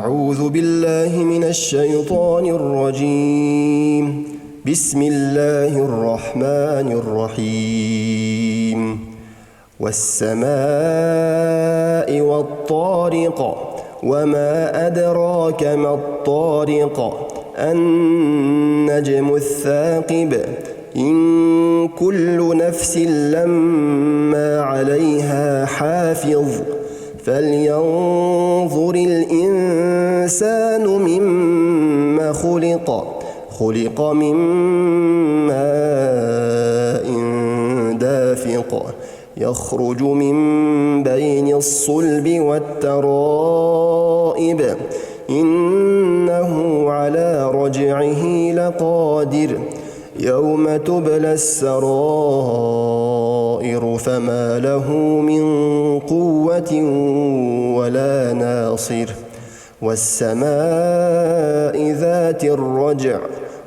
أعوذ بالله من الشيطان الرجيم. بسم الله الرحمن الرحيم. والسماء والطارق وما أدراك ما الطارق النجم الثاقب إن كل نفس لما عليها حافظ فلينظر الإنسان مما خلق من ماء دافق يخرج من بين الصلب والترائب إنه على رجعه لقادر يوم تبلى السرائر فما له من قوة ولا ناصر. والسماء ذات الرجع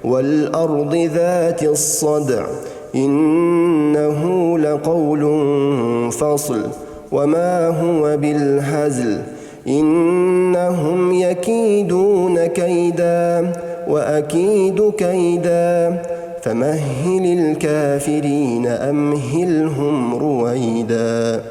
والأرض ذات الصدع إنه لقول فصل وما هو بالهزل إنهم يكيدون كيدا وأكيد كيدا فمهل الكافرين أمهلهم رويدا.